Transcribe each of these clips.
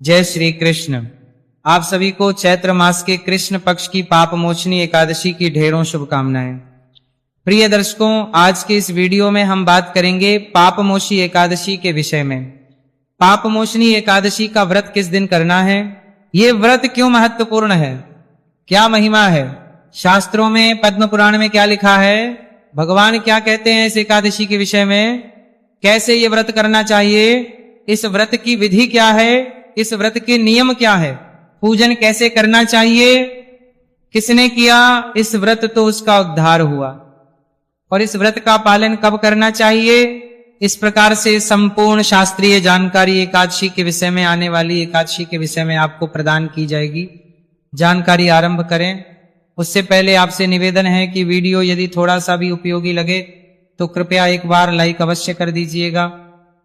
जय श्री कृष्ण। आप सभी को चैत्र मास के कृष्ण पक्ष की पाप मोचनी एकादशी की ढेरों शुभकामनाएं। प्रिय दर्शकों, आज के इस वीडियो में हम बात करेंगे पापमोची एकादशी के विषय में। पापमोचनी एकादशी का व्रत किस दिन करना है, ये व्रत क्यों महत्वपूर्ण है, क्या महिमा है, शास्त्रों में पद्म पुराण में क्या लिखा है, भगवान क्या कहते हैं इस एकादशी के विषय में, कैसे ये व्रत करना चाहिए, इस व्रत की विधि क्या है, इस व्रत के नियम क्या है, पूजन कैसे करना चाहिए, किसने किया इस व्रत तो उसका उद्धार हुआ, और इस व्रत का पालन कब करना चाहिए। इस प्रकार से संपूर्ण शास्त्रीय जानकारी एकादशी के विषय में, आने वाली एकादशी के विषय में आपको प्रदान की जाएगी। जानकारी आरंभ करें उससे पहले आपसे निवेदन है कि वीडियो यदि थोड़ा सा भी उपयोगी लगे तो कृपया एक बार लाइक अवश्य कर दीजिएगा।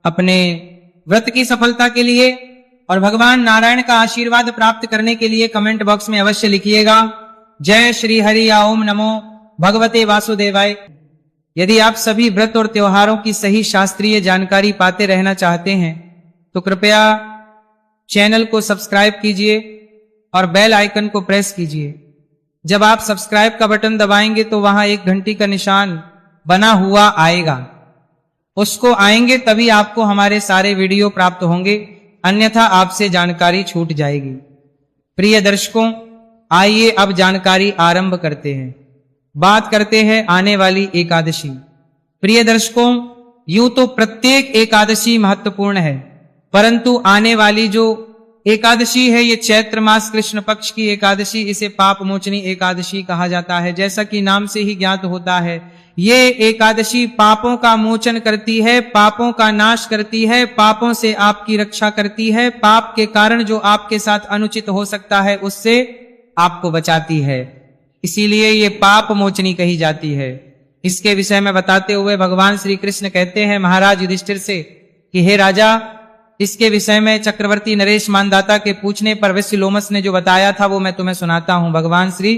अपने व्रत की सफलता के लिए और भगवान नारायण का आशीर्वाद प्राप्त करने के लिए कमेंट बॉक्स में अवश्य लिखिएगा जय श्री हरि या ओम नमो भगवते वासुदेवाय। यदि आप सभी व्रत और त्योहारों की सही शास्त्रीय जानकारी पाते रहना चाहते हैं तो कृपया चैनल को सब्सक्राइब कीजिए और बेल आइकन को प्रेस कीजिए। जब आप सब्सक्राइब का बटन दबाएंगे तो वहां एक घंटी का निशान बना हुआ आएगा, उसको आएंगे तभी आपको हमारे सारे वीडियो प्राप्त होंगे, अन्यथा आपसे जानकारी छूट जाएगी। प्रिय दर्शकों, आइए अब जानकारी आरंभ करते हैं। बात करते हैं आने वाली एकादशी। प्रिय दर्शकों, यूं तो प्रत्येक एकादशी महत्वपूर्ण है, परंतु आने वाली जो एकादशी है ये चैत्र मास कृष्ण पक्ष की एकादशी, इसे पाप मोचनी एकादशी कहा जाता है। जैसा कि नाम से ही ज्ञात होता है, ये एकादशी पापों का मोचन करती है, पापों का नाश करती है, पापों से आपकी रक्षा करती है, पाप के कारण जो आपके साथ अनुचित हो सकता है उससे आपको बचाती है, इसीलिए ये पाप मोचनी कही जाती है। इसके विषय में बताते हुए भगवान श्री कृष्ण कहते हैं महाराज युधिष्ठिर से कि हे राजा, इसके विषय में चक्रवर्ती नरेश मानदाता के पूछने पर विश्वलोमस ने जो बताया था वो मैं तुम्हें सुनाता हूं। भगवान श्री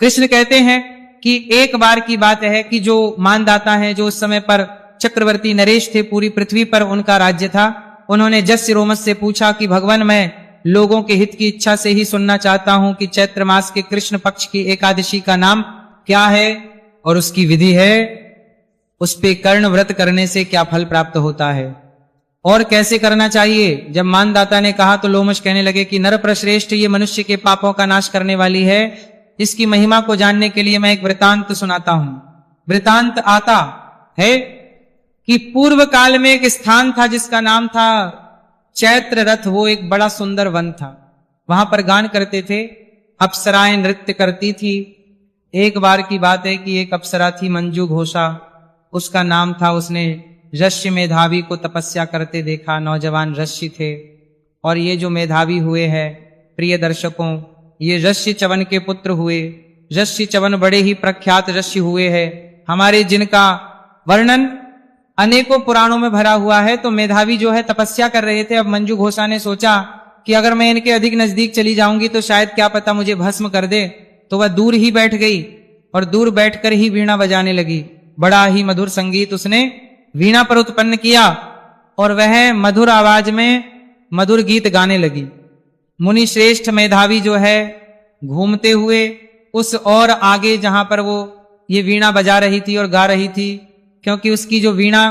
कृष्ण कहते हैं कि एक बार की बात है कि जो मानदाता हैं, जो उस समय पर चक्रवर्ती नरेश थे, पूरी पृथ्वी पर उनका राज्य था, उन्होंने जस्यरोमस से पूछा कि भगवान, मैं लोगों के हित की इच्छा से ही सुनना चाहता हूं कि चैत्र मास के कृष्ण पक्ष की एकादशी का नाम क्या है और उसकी विधि है, उस पे कर्ण व्रत करने से क्या फल प्राप्त होता है और कैसे करना चाहिए। जब मानदाता ने कहा तो लोमश कहने लगे कि नरप्रश्रेष्ठ, ये मनुष्य के पापों का नाश करने वाली है, इसकी महिमा को जानने के लिए मैं एक वृतांत सुनाता हूं। वृतांत आता है कि पूर्व काल में एक स्थान था जिसका नाम था चैत्र रथ। वो एक बड़ा सुंदर वन था, वहां पर गान करते थे, अप्सराएं नृत्य करती थी। एक बार की बात है कि एक अप्सरा थी मंजू घोषा, उसका नाम था, उसने ऋषि मेधावी को तपस्या करते देखा। नौजवान ऋषि थे और ये जो मेधावी हुए हैं, प्रिय दर्शकों, ये ऋषि चवन के पुत्र हुए। ऋषि चवन बड़े ही प्रख्यात ऋषि हुए हैं, हमारे जिनका वर्णन अनेकों पुराणों में भरा हुआ है। तो मेधावी जो है तपस्या कर रहे थे। अब मंजू घोषा ने सोचा कि अगर मैं इनके अधिक नजदीक चली जाऊंगी तो शायद क्या पता मुझे भस्म कर दे, तो वह दूर ही बैठ गई और दूर बैठकर ही वीणा बजाने लगी। बड़ा ही मधुर संगीत उसने वीणा पर उत्पन्न किया और वह मधुर आवाज में मधुर गीत गाने लगी। मुनि श्रेष्ठ मेधावी जो है घूमते हुए उस और आगे जहां पर वो ये वीणा बजा रही थी और गा रही थी, क्योंकि उसकी जो वीणा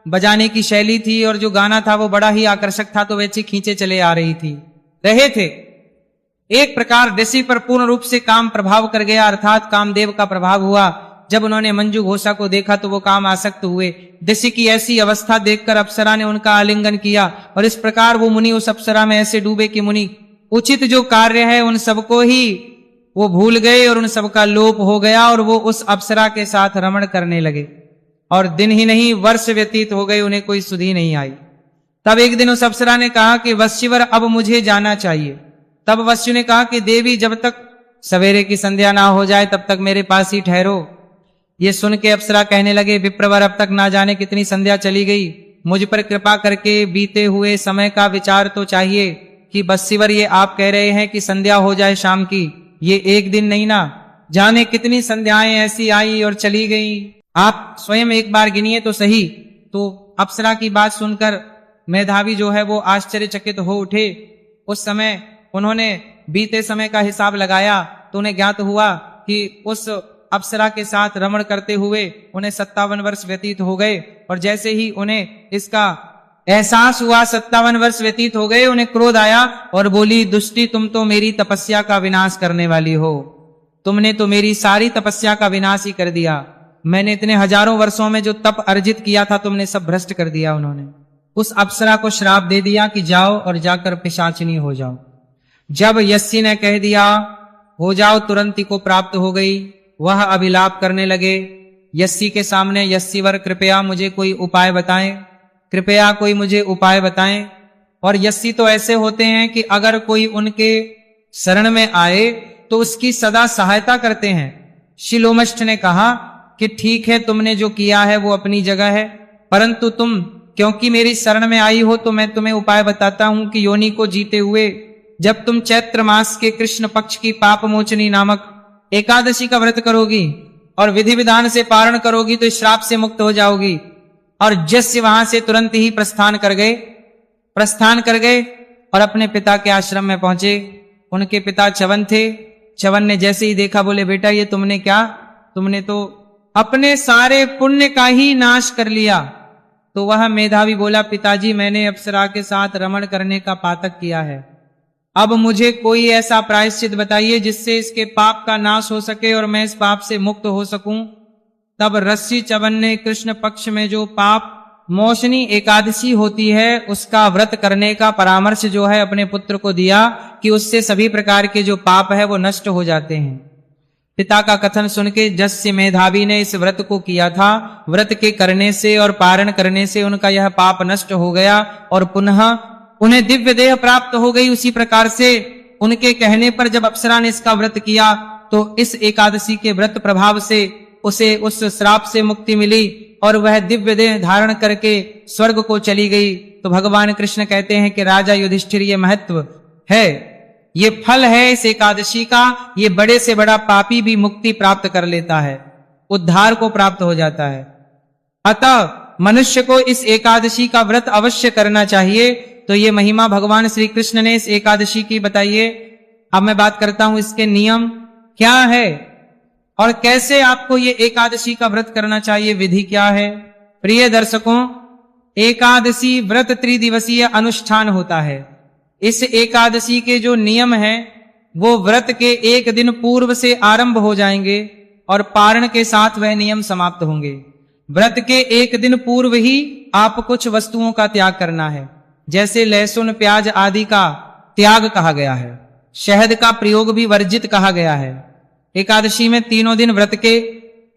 बजाने की शैली थी और जो गाना था वो बड़ा ही आकर्षक था, तो वैसे खींचे चले आ रहे थे। एक प्रकार ऋषि पर पूर्ण रूप से काम प्रभाव कर गया, अर्थात कामदेव का प्रभाव हुआ। जब उन्होंने मंजू घोषा को देखा तो वो काम आसक्त हुए। ऋषि की ऐसी अवस्था देखकर अप्सरा ने उनका आलिंगन किया और इस प्रकार वो मुनि उस अप्सरा में ऐसे डूबे कि मुनि उचित जो कार्य है उन सबको ही वो भूल गए और उन सबका लोप हो गया और वो उस अप्सरा के साथ रमण करने लगे। और दिन ही नहीं वर्ष व्यतीत हो गए, उन्हें कोई सुधि नहीं आई। तब एक दिन उस अप्सरा ने कहा कि वश्यवर, अब मुझे जाना चाहिए। तब वश्य ने कहा कि देवी, जब तक सवेरे की संध्या ना हो जाए तब तक मेरे पास ही ठहरो। ये सुन के अप्सरा कहने लगे, विप्रवर, अब तक ना जाने कितनी संध्या चली गई, मुझ पर कृपा करके बीते हुए समय का विचार तो चाहिए कि वश्यवर, ये आप कह रहे हैं कि संध्या हो जाए शाम की, ये एक दिन नहीं ना, जाने कितनी संध्याएं ऐसी आई और चली गई, आप स्वयं एक बार गिनिए तो सही। तो अप्सरा की बात सुनकर मेधावी जो है वो आश्चर्यचकित हो उठे उस समय उन्होंने बीते समय का हिसाब लगाया तो उन्हें ज्ञात हुआ कि उस अप्सरा के साथ रमण करते हुए उन्हें 57 वर्ष व्यतीत हो गए। और जैसे ही उन्हें इसका एहसास हुआ, 57 वर्ष व्यतीत हो गए, उन्हें क्रोध आया और बोली, दुष्टी, तुम तो मेरी तपस्या का विनाश करने वाली हो। तुमने तो मेरी सारी तपस्या का विनाश ही कर दिया। मैंने इतने हजारों वर्षों में जो तप अर्जित किया था तुमने सब भ्रष्ट कर दिया। उन्होंने उस अप्सरा को श्राप दे दिया कि जाओ और जाकर पिशाचिनी हो जाओ। जब यस्सी ने कह दिया हो जाओ, तुरंत ही को प्राप्त हो गई। वह अभिलाप करने लगे यस्सी के सामने, यस्सीवर कृपया मुझे कोई उपाय बताएं, कृपया कोई मुझे उपाय बताएं। और यस्सी तो ऐसे होते हैं कि अगर कोई उनके शरण में आए तो उसकी सदा सहायता करते हैं। शिलोमष्ठ ने कहा कि ठीक है, तुमने जो किया है वो अपनी जगह है, परंतु तुम क्योंकि मेरी शरण में आई हो तो मैं तुम्हें उपाय बताता हूं कि योनि को जीते हुए जब तुम चैत्र मास के कृष्ण पक्ष की पाप मोचनी नामक एकादशी का व्रत करोगी और विधि विधान से पारण करोगी तो इस श्राप से मुक्त हो जाओगी। और जस्य वहां से तुरंत ही प्रस्थान कर गए और अपने पिता के आश्रम में पहुंचे। उनके पिता च्यवन थे। च्यवन ने जैसे ही देखा बोले, बेटा ये तुमने तो अपने सारे पुण्य का ही नाश कर लिया। तो वह मेधावी बोला, पिताजी मैंने अप्सरा के साथ रमण करने का पातक किया है, अब मुझे कोई ऐसा प्रायश्चित बताइए जिससे इसके पाप का नाश हो सके और मैं इस पाप से मुक्त हो सकूं। तब ऋषि च्यवन ने कृष्ण पक्ष में जो पाप मोचनी एकादशी होती है उसका व्रत करने का परामर्श जो है अपने पुत्र को दिया कि उससे सभी प्रकार के जो पाप है वो नष्ट हो जाते हैं। पिता का कथन सुन के जस्य मेधावी ने इस व्रत को किया था। व्रत के करने से और पारण करने से उनका यह पाप नष्ट हो गया और पुनः उन्हें दिव्य देह प्राप्त हो गई। उसी प्रकार से उनके कहने पर जब अप्सरा ने इसका व्रत किया तो इस एकादशी के व्रत प्रभाव से उसे उस श्राप से मुक्ति मिली और वह दिव्य देह धारण करके स्वर्ग को चली गई। तो भगवान कृष्ण कहते हैं कि राजा युधिष्ठिर, ये महत्व है, ये फल है इस एकादशी का। ये बड़े से बड़ा पापी भी मुक्ति प्राप्त कर लेता है, उद्धार को प्राप्त हो जाता है। अतः मनुष्य को इस एकादशी का व्रत अवश्य करना चाहिए। तो ये महिमा भगवान श्री कृष्ण ने इस एकादशी की बताइए। अब मैं बात करता हूं इसके नियम क्या है और कैसे आपको ये एकादशी का व्रत करना चाहिए, विधि क्या है। प्रिय दर्शकों, एकादशी व्रत त्रिदिवसीय अनुष्ठान होता है। इस एकादशी के जो नियम हैं वो व्रत के एक दिन पूर्व से आरंभ हो जाएंगे और पारण के साथ वह नियम समाप्त होंगे। व्रत के एक दिन पूर्व ही आप कुछ वस्तुओं का त्याग करना है, जैसे लहसुन प्याज आदि का त्याग कहा गया है। शहद का प्रयोग भी वर्जित कहा गया है। एकादशी में तीनों दिन व्रत के,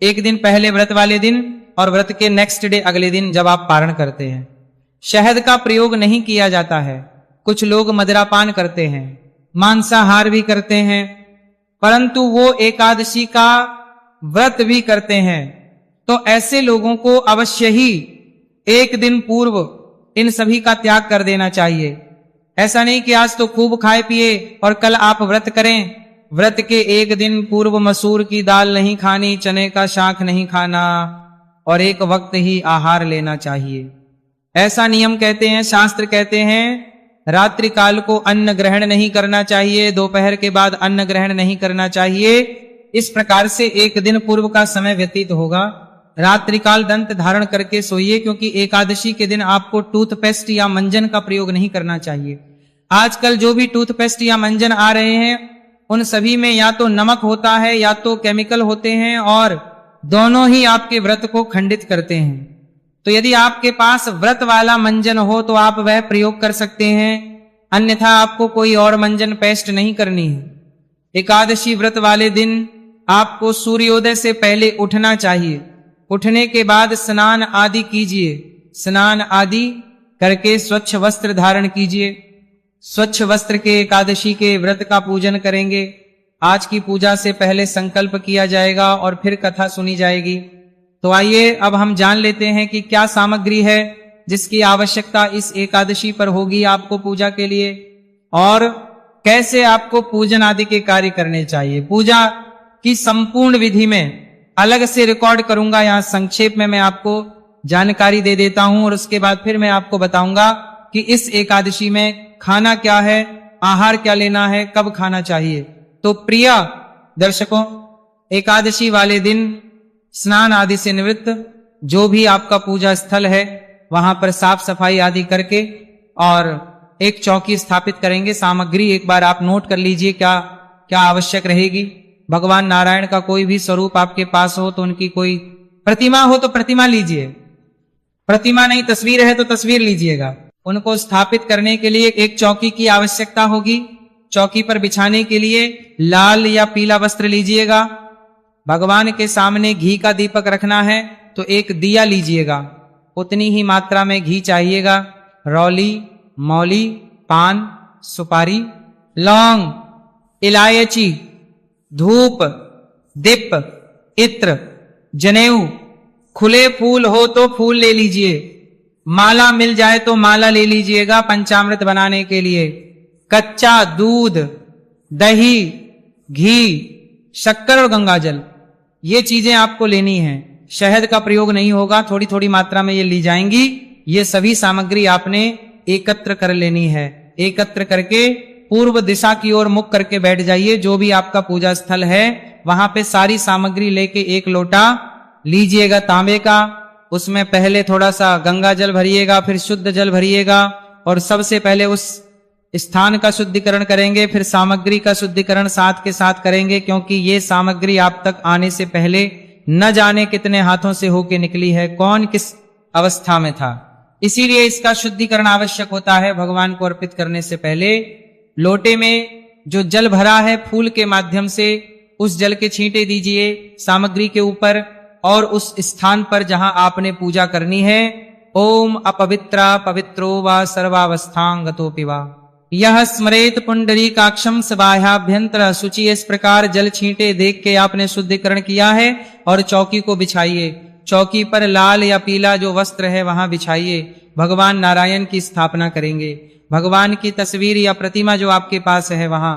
एक दिन पहले व्रत वाले दिन और व्रत के नेक्स्ट डे अगले दिन जब आप पारण करते हैं, शहद का प्रयोग नहीं किया जाता है। कुछ लोग मदिरापान करते हैं, मांसाहार भी करते हैं, परंतु वो एकादशी का व्रत भी करते हैं। तो ऐसे लोगों को अवश्य ही एक दिन पूर्व इन सभी का त्याग कर देना चाहिए। ऐसा नहीं कि आज तो खूब खाए पिए और कल आप व्रत करें। व्रत के एक दिन पूर्व मसूर की दाल नहीं खानी, चने का शाक नहीं खाना और एक वक्त ही आहार लेना चाहिए, ऐसा नियम कहते हैं। शास्त्र कहते हैं रात्रि काल को अन्न ग्रहण नहीं करना चाहिए, दोपहर के बाद अन्न ग्रहण नहीं करना चाहिए। इस प्रकार से एक दिन पूर्व का समय व्यतीत होगा। रात्रि काल दंत धारण करके सोइए, क्योंकि एकादशी के दिन आपको टूथपेस्ट या मंजन का प्रयोग नहीं करना चाहिए। आजकल जो भी टूथपेस्ट या मंजन आ रहे हैं उन सभी में या तो नमक होता है या तो केमिकल होते हैं और दोनों ही आपके व्रत को खंडित करते हैं। तो यदि आपके पास व्रत वाला मंजन हो तो आप वह प्रयोग कर सकते हैं, अन्यथा आपको कोई और मंजन पेस्ट नहीं करनी है। एकादशी व्रत वाले दिन आपको सूर्योदय से पहले उठना चाहिए। उठने के बाद स्नान आदि कीजिए। स्नान आदि करके स्वच्छ वस्त्र धारण कीजिए। स्वच्छ वस्त्र के एकादशी के व्रत का पूजन करेंगे। आज की पूजा से पहले संकल्प किया जाएगा और फिर कथा सुनी जाएगी। तो आइए अब हम जान लेते हैं कि क्या सामग्री है जिसकी आवश्यकता इस एकादशी पर होगी आपको पूजा के लिए, और कैसे आपको पूजन आदि के कार्य करने चाहिए। पूजा की संपूर्ण विधि में अलग से रिकॉर्ड करूंगा, यहां संक्षेप में मैं आपको जानकारी दे देता हूं और उसके बाद फिर मैं आपको बताऊंगा कि इस एकादशी में खाना क्या है आहार क्या लेना है, कब खाना चाहिए। तो प्रिय दर्शकों, एकादशी वाले दिन स्नान आदि से निवृत्त जो भी आपका पूजा स्थल है वहां पर साफ सफाई आदि करके और एक चौकी स्थापित करेंगे। सामग्री एक बार आप नोट कर लीजिए क्या क्या आवश्यक रहेगी। भगवान नारायण का कोई भी स्वरूप आपके पास हो तो उनकी कोई प्रतिमा हो तो प्रतिमा लीजिए, प्रतिमा नहीं तस्वीर है तो तस्वीर लीजिएगा। उनको स्थापित करने के लिए एक चौकी की आवश्यकता होगी। चौकी पर बिछाने के लिए लाल या पीला वस्त्र लीजिएगा। भगवान के सामने घी का दीपक रखना है तो एक दिया लीजिएगा, उतनी ही मात्रा में घी चाहिएगा। रौली, मौली, पान, सुपारी, लौंग, इलायची, धूप, दीप, इत्र, जनेऊ, खुले फूल हो तो फूल ले लीजिए, माला मिल जाए तो माला ले लीजिएगा पंचामृत बनाने के लिए। कच्चा दूध, दही, घी, शक्कर और गंगाजल, ये चीजें आपको लेनी है। शहद का प्रयोग नहीं होगा, थोड़ी थोड़ी मात्रा में ये ली जाएंगी। ये सभी सामग्री आपने एकत्र कर लेनी है। एकत्र करके पूर्व दिशा की ओर मुख करके बैठ जाइए। जो भी आपका पूजा स्थल है वहां पे सारी सामग्री लेके एक लोटा लीजिएगा तांबे का। उसमें पहले थोड़ा सा गंगा जल भरिएगा, फिर शुद्ध जल भरिएगा और सबसे पहले उस स्थान का शुद्धिकरण करेंगे, फिर सामग्री का शुद्धिकरण साथ के साथ करेंगे, क्योंकि ये सामग्री आप तक आने से पहले न जाने कितने हाथों से होके निकली है, कौन किस अवस्था में था। इसीलिए इसका शुद्धिकरण आवश्यक होता है। भगवान को अर्पित करने से पहले लोटे में जो जल भरा है फूल के माध्यम से उस जल के छींटे दीजिए सामग्री के ऊपर और उस स्थान पर जहां आपने पूजा करनी है। ओम अपवित्रा पवित्रो वा सर्वावस्थांगतोपि वा यह स्मरेत पुंडरीकाक्षम सबाह्याभ्यंतर शुचि। इस प्रकार जल छींटे देख के आपने शुद्धिकरण किया है और चौकी को बिछाइए। चौकी पर लाल या पीला जो वस्त्र है वहां बिछाइए। भगवान नारायण की स्थापना करेंगे। भगवान की तस्वीर या प्रतिमा जो आपके पास है वहां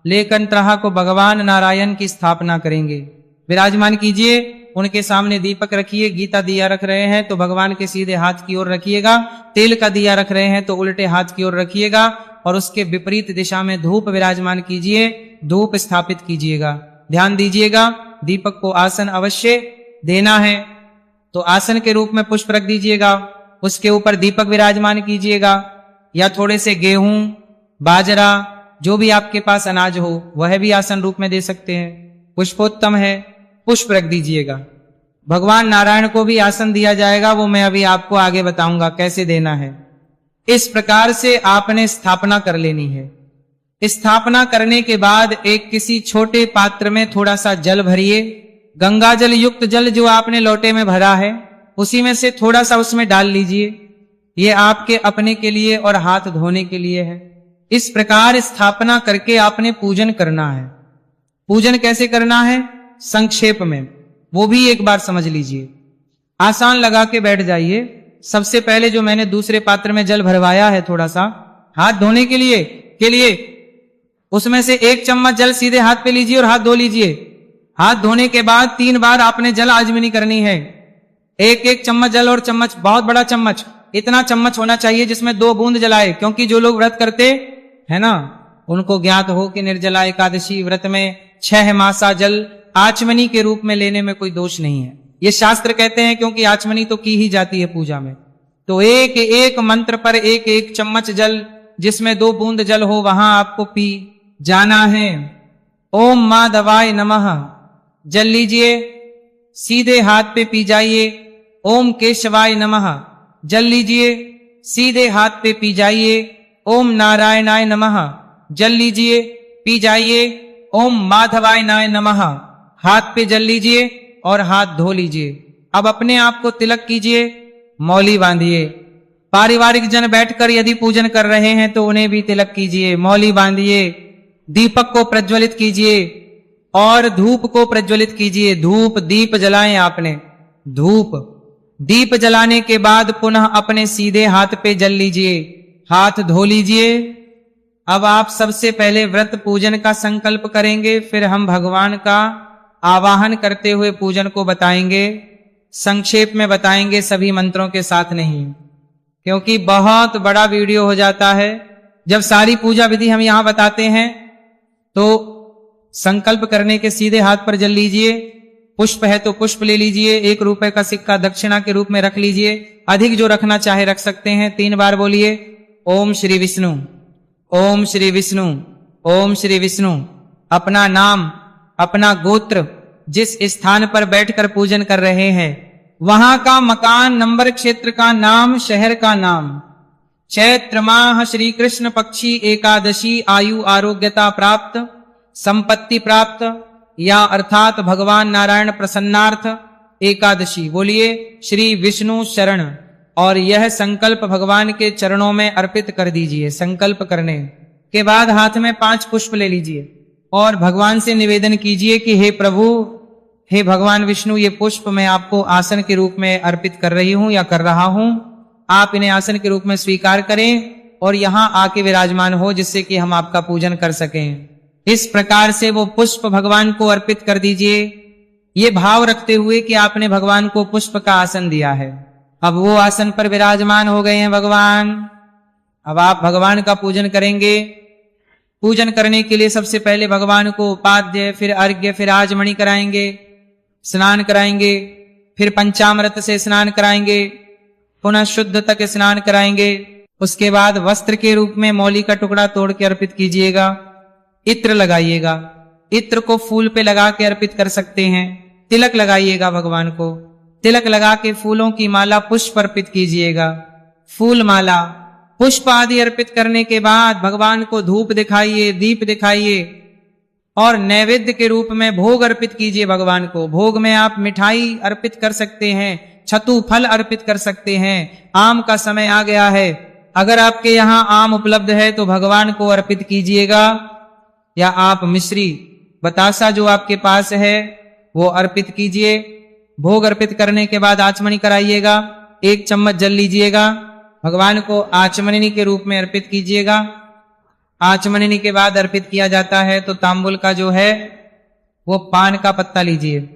लेकर तरह को भगवान नारायण की स्थापना करेंगे। विराजमान कीजिए। उनके सामने दीपक रखिए। गीता दिया रख रहे हैं तो भगवान के सीधे हाथ की ओर रखिएगा। तेल का दिया रख रहे हैं तो उल्टे हाथ की ओर रखिएगा और उसके विपरीत दिशा में धूप विराजमान कीजिए। धूप स्थापित कीजिएगा। ध्यान दीजिएगा, दीपक को आसन अवश्य देना है तो आसन के रूप में पुष्प रख दीजिएगा। उसके ऊपर दीपक विराजमान कीजिएगा या थोड़े से गेहूं, बाजरा, जो भी आपके पास अनाज हो वह भी आसन रूप में दे सकते हैं। पुष्पोत्तम है, पुष्प रख दीजिएगा। भगवान नारायण को भी आसन दिया जाएगा, वो मैं अभी आपको आगे बताऊंगा कैसे देना है। इस प्रकार से आपने स्थापना कर लेनी है। स्थापना करने के बाद एक किसी छोटे पात्र में थोड़ा सा जल भरिए। गंगा जल युक्त जल जो आपने लोटे में भरा है उसी में से थोड़ा सा उसमें डाल लीजिए। ये आपके अपने के लिए और हाथ धोने के लिए है। इस प्रकार स्थापना करके आपने पूजन करना है। पूजन कैसे करना है संक्षेप में वो भी एक बार समझ लीजिए। आसान लगा के बैठ जाइए। सबसे पहले जो मैंने दूसरे पात्र में जल भरवाया है थोड़ा सा हाथ धोने के लिए उसमें से 1 चम्मच जल सीधे हाथ पे लीजिए और हाथ धो लीजिए। हाथ धोने के बाद 3 बार आपने जल आजमनी करनी है। 1-1 चम्मच जल और चम्मच, बहुत बड़ा चम्मच, इतना चम्मच होना चाहिए जिसमें 2 बूंद जलाए, क्योंकि जो लोग व्रत करते है ना उनको ज्ञात हो कि निर्जला एकादशी व्रत में 6 मासा जल आचमनी के रूप में लेने में कोई दोष नहीं है। ये शास्त्र कहते हैं, क्योंकि आचमनी तो की ही जाती है पूजा में। तो 1-1 मंत्र पर 1-1 चम्मच जल, जिसमें 2 बूंद जल हो वहां आपको पी जाना है। ओम माधवाय नमः जल लीजिए, सीधे हाथ पे पी जाइए। ओम केशवाय नमः जल लीजिए, सीधे हाथ पे पी जाइए। ओम नारायणाय नमः जल लीजिए, पी जाइए। ओम माधवाय नाय नमः हाथ पे जल लीजिए और हाथ धो लीजिए। अब अपने आप को तिलक कीजिए, मौली बांधिए। पारिवारिक जन बैठकर यदि पूजन कर रहे हैं तो उन्हें भी तिलक कीजिए, मौली बांधिए। दीपक को प्रज्वलित कीजिए और धूप को प्रज्वलित कीजिए। धूप दीप जलाएं आपने। धूप दीप जलाने के बाद पुनः अपने सीधे हाथ पे जल लीजिए, हाथ धो लीजिए। अब आप सबसे पहले व्रत पूजन का संकल्प करेंगे, फिर हम भगवान का आवाहन करते हुए पूजन को बताएंगे। संक्षेप में बताएंगे, सभी मंत्रों के साथ नहीं, क्योंकि बहुत बड़ा वीडियो हो जाता है जब सारी पूजा विधि हम यहां बताते हैं तो संकल्प करने के सीधे हाथ पर जल लीजिए। पुष्प है तो पुष्प ले लीजिए। 1 रुपए का सिक्का दक्षिणा के रूप में रख लीजिए। अधिक जो रखना चाहे रख सकते हैं। 3 बार बोलिए ओम श्री विष्णु, ओम श्री विष्णु, ओम श्री विष्णु। अपना नाम, अपना गोत्र, जिस स्थान पर बैठकर पूजन कर रहे हैं वहां का मकान, नंबर, क्षेत्र का नाम, शहर का नाम। चैत्र माह श्री कृष्ण पक्षी एकादशी, आयु आरोग्यता प्राप्त, संपत्ति प्राप्त, या अर्थात भगवान नारायण प्रसन्नार्थ एकादशी। बोलिए श्री विष्णु शरण। और यह संकल्प भगवान के चरणों में अर्पित कर दीजिए। संकल्प करने के बाद हाथ में 5 पुष्प ले लीजिए और भगवान से निवेदन कीजिए कि हे प्रभु, हे भगवान विष्णु, ये पुष्प मैं आपको आसन के रूप में अर्पित कर रही हूं या कर रहा हूं। आप इन्हें आसन के रूप में स्वीकार करें और यहां आके विराजमान हो, जिससे कि हम आपका पूजन कर सकें। इस प्रकार से वो पुष्प भगवान को अर्पित कर दीजिए, ये भाव रखते हुए कि आपने भगवान को पुष्प का आसन दिया है। अब वो आसन पर विराजमान हो गए हैं भगवान। अब आप भगवान का पूजन करेंगे। पूजन करने के लिए सबसे पहले भगवान को उपाध्य, फिर अर्घ्य, फिर आचमनी कराएंगे, स्नान कराएंगे, फिर पंचामृत से स्नान कराएंगे, पुनः शुद्ध तक स्नान कराएंगे। उसके बाद वस्त्र के रूप में मौली का टुकड़ा तोड़ के अर्पित कीजिएगा। इत्र लगाइएगा। इत्र को फूल पे लगा के अर्पित कर सकते हैं। तिलक लगाइएगा भगवान को। तिलक लगा के फूलों की माला, पुष्प अर्पित कीजिएगा। फूल माला, पुष्प आदि अर्पित करने के बाद भगवान को धूप दिखाइए, दीप दिखाइए और नैवेद्य के रूप में भोग अर्पित कीजिए भगवान को। भोग में आप मिठाई अर्पित कर सकते हैं, छतु फल अर्पित कर सकते हैं। आम का समय आ गया है, अगर आपके यहाँ आम उपलब्ध है तो भगवान को अर्पित कीजिएगा, या आप मिश्री, बतासा जो आपके पास है वो अर्पित कीजिए। भोग अर्पित करने के बाद आचमनी कराइएगा। 1 चम्मच जल लीजिएगा, भगवान को आचमनी के रूप में अर्पित कीजिएगा। आचमनी के बाद अर्पित किया जाता है तो तांबुल का जो है वो पान का पत्ता लीजिए,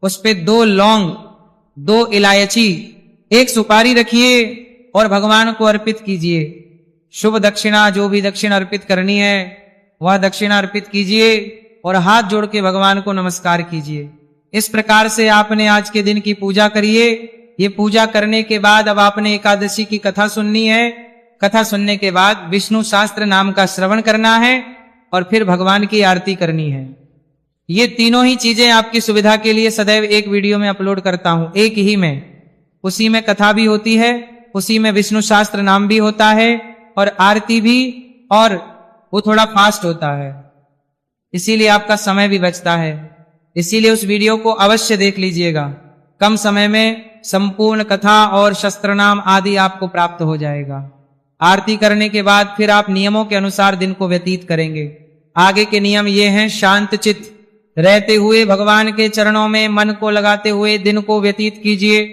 उस पे 2 लौंग, 2 इलायची, 1 सुपारी रखिए और भगवान को अर्पित कीजिए। शुभ दक्षिणा, जो भी दक्षिणा अर्पित करनी है वह दक्षिणा अर्पित कीजिए और हाथ जोड़ के भगवान को नमस्कार कीजिए। इस प्रकार से आपने आज के दिन की पूजा करिए। ये पूजा करने के बाद अब आपने एकादशी की कथा सुननी है। कथा सुनने के बाद विष्णु शास्त्र नाम का श्रवण करना है और फिर भगवान की आरती करनी है। ये तीनों ही चीजें आपकी सुविधा के लिए सदैव एक वीडियो में अपलोड करता हूं, एक ही में। उसी में कथा भी होती है, उसी में विष्णु शास्त्र नाम भी होता है और आरती भी, और वो थोड़ा फास्ट होता है, इसीलिए आपका समय भी बचता है। इसीलिए उस वीडियो को अवश्य देख लीजिएगा। कम समय में संपूर्ण कथा और शस्त्र नाम आदि आपको प्राप्त हो जाएगा। आरती करने के बाद फिर आप नियमों के अनुसार दिन को व्यतीत करेंगे। आगे के नियम ये हैं, शांत चित्त रहते हुए भगवान के चरणों में मन को लगाते हुए दिन को व्यतीत कीजिए।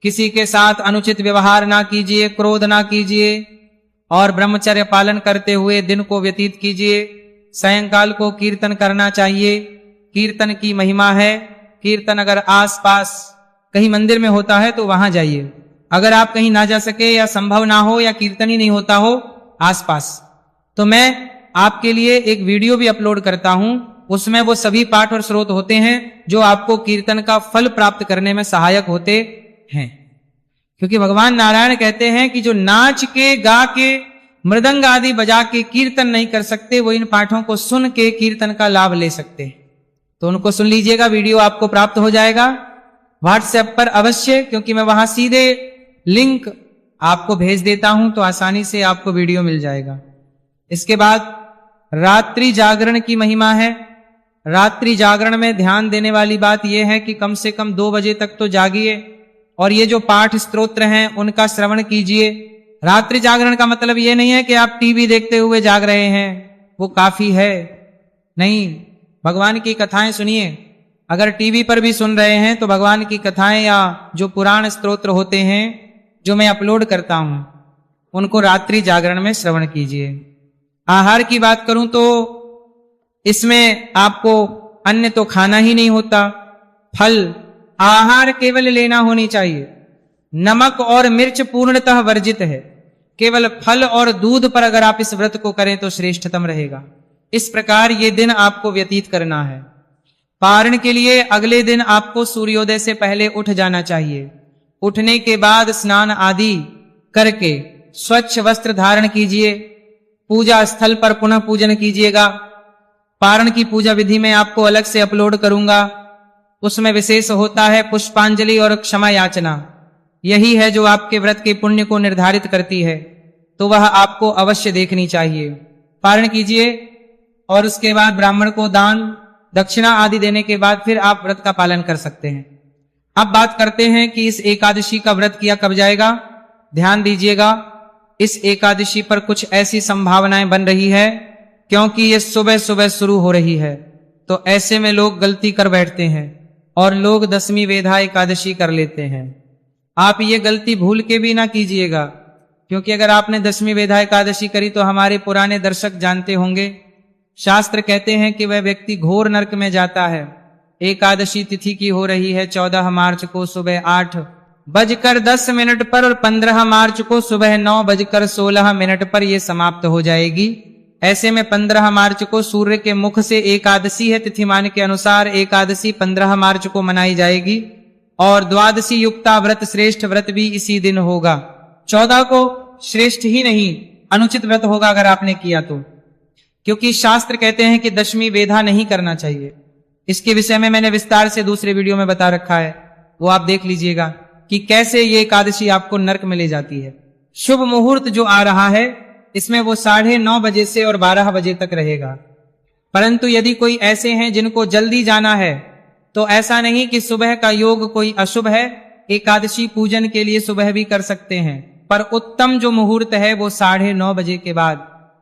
किसी के साथ अनुचित व्यवहार ना कीजिए, क्रोध ना कीजिए और ब्रह्मचर्य पालन करते हुए दिन को व्यतीत कीजिए। सायंकाल को कीर्तन करना चाहिए, कीर्तन की महिमा है। कीर्तन अगर आसपास कहीं मंदिर में होता है तो वहां जाइए। अगर आप कहीं ना जा सके या संभव ना हो या कीर्तन ही नहीं होता हो आसपास, तो मैं आपके लिए एक वीडियो भी अपलोड करता हूं। उसमें वो सभी पाठ और स्रोत होते हैं जो आपको कीर्तन का फल प्राप्त करने में सहायक होते हैं। क्योंकि भगवान नारायण कहते हैं कि जो नाच के, गा के, मृदंग आदि बजा के कीर्तन नहीं कर सकते, वो इन पाठों को सुन के कीर्तन का लाभ ले सकते हैं। तो उनको सुन लीजिएगा, वीडियो आपको प्राप्त हो जाएगा व्हाट्सएप पर अवश्य, क्योंकि मैं वहां सीधे लिंक आपको भेज देता हूं तो आसानी से आपको वीडियो मिल जाएगा। इसके बाद रात्रि जागरण की महिमा है। रात्रि जागरण में ध्यान देने वाली बात यह है कि कम से कम 2 बजे तक तो जागिए और ये जो पाठ स्तोत्र हैं उनका श्रवण कीजिए। रात्रि जागरण का मतलब ये नहीं है कि आप टीवी देखते हुए जाग रहे हैं, वो काफी है नहीं। भगवान की कथाएं सुनिए। अगर टीवी पर भी सुन रहे हैं तो भगवान की कथाएं या जो पुराण स्तोत्र होते हैं जो मैं अपलोड करता हूं उनको रात्रि जागरण में श्रवण कीजिए। आहार की बात करूं तो इसमें आपको अन्य तो खाना ही नहीं होता, फल आहार केवल लेना होनी चाहिए। नमक और मिर्च पूर्णतः वर्जित है। केवल फल और दूध पर अगर आप इस व्रत को करें तो श्रेष्ठतम रहेगा। इस प्रकार ये दिन आपको व्यतीत करना है। पारण के लिए अगले दिन आपको सूर्योदय से पहले उठ जाना चाहिए। उठने के बाद स्नान आदि करके स्वच्छ वस्त्र धारण कीजिए। पूजा स्थल पर पुनः पूजन कीजिएगा। पारण की पूजा विधि में आपको अलग से अपलोड करूंगा। उसमें विशेष होता है पुष्पांजलि और क्षमा याचना। यही है जो आपके व्रत के पुण्य को निर्धारित करती है, तो वह आपको अवश्य देखनी चाहिए। पारण कीजिए और उसके बाद ब्राह्मण को दान दक्षिणा आदि देने के बाद फिर आप व्रत का पालन कर सकते हैं। अब बात करते हैं कि इस एकादशी का व्रत किया कब जाएगा। ध्यान दीजिएगा, इस एकादशी पर कुछ ऐसी संभावनाएं बन रही है, क्योंकि ये सुबह सुबह शुरू हो रही है, तो ऐसे में लोग गलती कर बैठते हैं और लोग दशमी वेधा एकादशी कर लेते हैं। आप ये गलती भूल के भी ना कीजिएगा, क्योंकि अगर आपने दशमी वेधा एकादशी करी तो हमारे पुराने दर्शक जानते होंगे, शास्त्र कहते हैं कि वह व्यक्ति घोर नरक में जाता है। एकादशी तिथि की हो रही है 14 मार्च को सुबह 8:10 पर और 15 मार्च को सुबह 9:16 पर यह समाप्त हो जाएगी। ऐसे में 15 मार्च को सूर्य के मुख से एकादशी है। तिथिमान के अनुसार एकादशी 15 मार्च को मनाई जाएगी और द्वादशी युक्ता व्रत श्रेष्ठ व्रत भी इसी दिन होगा। 14 को श्रेष्ठ ही नहीं, अनुचित व्रत होगा अगर आपने किया तो, क्योंकि शास्त्र कहते हैं कि दशमी वेधा नहीं करना चाहिए। इसके विषय में मैंने विस्तार से दूसरे वीडियो में बता रखा है, वो आप देख लीजिएगा कि कैसे ये एकादशी आपको नरक में ले जाती है। शुभ मुहूर्त जो आ रहा है इसमें वो 9:30 बजे से और 12 बजे तक रहेगा। परंतु यदि कोई ऐसे हैं जिनको जल्दी जाना है तो ऐसा नहीं कि सुबह का योग कोई अशुभ है, एकादशी पूजन के लिए सुबह भी कर सकते हैं, पर उत्तम जो मुहूर्त है वो 9:30 बजे के बाद।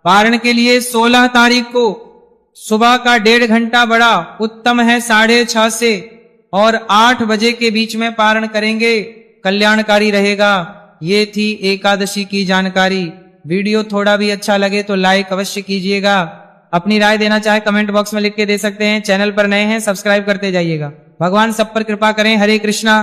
पारण के लिए 16 तारीख को सुबह का 1.5 घंटा बड़ा उत्तम है, 6:30 से और 8 बजे के बीच में पारण करेंगे, कल्याणकारी रहेगा। ये थी एकादशी की जानकारी। वीडियो थोड़ा भी अच्छा लगे तो लाइक अवश्य कीजिएगा। अपनी राय देना चाहे कमेंट बॉक्स में लिख के दे सकते हैं। चैनल पर नए हैं सब्सक्राइब करते जाइएगा। भगवान सब पर कृपा करें। हरे कृष्णा।